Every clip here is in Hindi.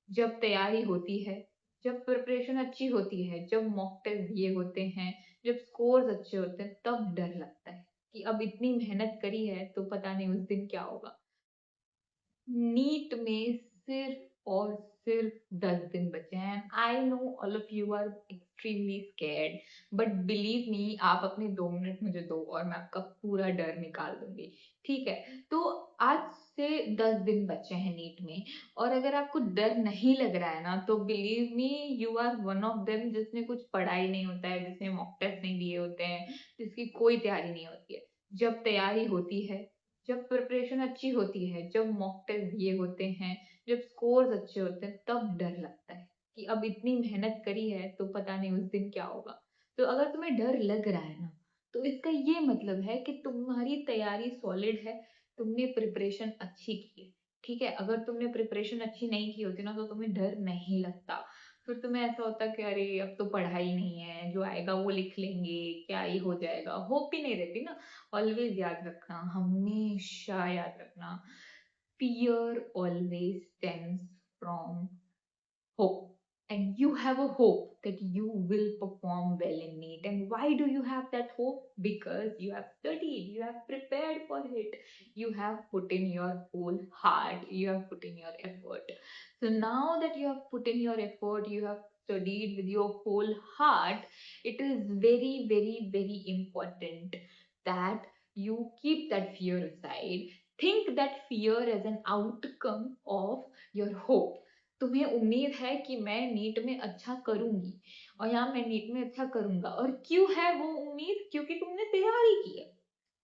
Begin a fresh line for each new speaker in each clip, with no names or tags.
जब तैयारी होती है, जब प्रिपरेशन अच्छी होती है, जब मॉक टेस्ट दिए होते हैं, जब स्कोर्स अच्छे होते हैं, तब डर लगता है कि अब इतनी मेहनत करी है तो पता नहीं उस दिन क्या होगा। नीट में सिर्फ और सिर्फ 10 दिन बचे हैं। I know all of you are extremely scared, but believe me, आप अपने 2 मिनट मुझे दो और मैं आपका पूरा डर निकाल दूँगी। ठीक है? तो आज से 10 दिन बचे हैं नीट में, और अगर आपको डर नहीं लग रहा है ना, तो believe me, you are one of them जिसने कुछ पढ़ा ही नहीं होता है, जिसने मॉक टेस्ट नहीं दिए होते हैं, जिसकी कोई तैयारी नहीं होती है। जब तैयारी होती है, जब प्रिपरेशन अच्छी होती है, जब मॉक टेस्ट दिए होते हैं, जब स्कोर्स अच्छे होते हैं, तब डर लगता है कि अब इतनी मेहनत करी है तो पता नहीं उस दिन क्या होगा। तो अगर तुम्हें डर लग रहा है ना, तो इसका ये मतलब है कि तुम्हारी तैयारी सॉलिड है, तुमने प्रिपरेशन अच्छी की है। ठीक है? अगर तुमने प्रिपरेशन अच्छी नहीं की होती ना, तो तुम्हें डर नहीं लगता। फिर तुम्हें ऐसा होता कि अरे अब तो पढ़ाई नहीं है, जो आएगा वो लिख लेंगे, क्या ही हो जाएगा, होप ही नहीं रहती ना। ऑलवेज याद रखना, हमेशा याद रखना, fear always stems from hope. And you have a hope that you will perform well in NEET. And why do you have that hope? Because you have studied, you have prepared for it, you have put in your whole heart, you have put in your effort. So now that you have put in your effort, you have studied with your whole heart, it is very, very, very important that you keep that fear aside. Think that fear as an outcome of your hope. तुम्हें उम्मीद है कि मैं नीट में अच्छा करूंगी, और यहाँ मैं नीट में अच्छा करूंगा, और क्यों है वो उम्मीद? क्योंकि तुमने तैयारी की है।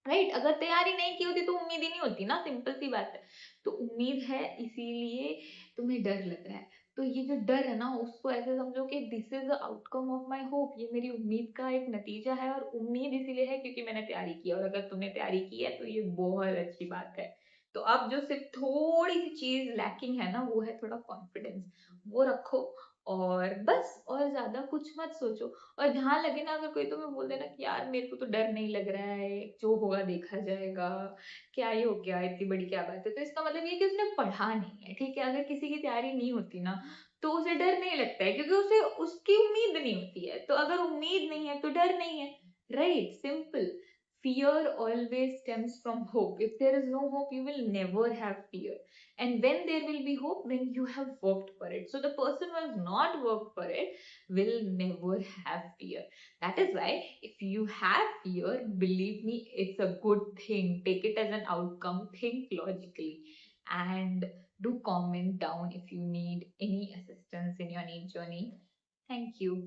राइट? अगर तैयारी नहीं की होती तो उम्मीद ही नहीं होती ना, सिंपल सी बात है। तो उम्मीद है, इसीलिए तुम्हें डर लग रहा है। तो ये जो डर है ना, उसको ऐसे समझो कि this is the outcome of my hope, ये मेरी उम्मीद का एक नतीजा है, और उम्मीद इसीलिए है क्योंकि मैंने तैयारी की है, और अगर तुमने तैयारी की है तो ये बहुत अच्छी बात है। तो अब जो सिर्फ थोड़ी सी चीज लैकिंग है ना, वो है थोड़ा कॉन्फिडेंस। वो रखो, और बस, और ज्यादा कुछ मत सोचो। और ध्यान लगे ना, अगर कोई तुम्हें बोल देना कि यार मेरे को तो डर नहीं लग रहा है, जो होगा देखा जाएगा, क्या ही हो गया, इतनी बड़ी क्या बात है, तो इसका मतलब ये कि उसने पढ़ा नहीं है। ठीक है? अगर किसी की तैयारी नहीं होती ना, तो उसे डर नहीं लगता है, क्योंकि उसे उसकी उम्मीद नहीं होती है। तो अगर उम्मीद नहीं है तो डर नहीं है। Right? Simple. Fear always stems from hope. If there is no hope, you will never have fear. And when there will be hope, when you have worked for it. So the person who has not worked for it will never have fear. That is why if you have fear, believe me, it's a good thing. Take it as an outcome, think logically, and do comment down if you need any assistance in your NEET journey. Thank you.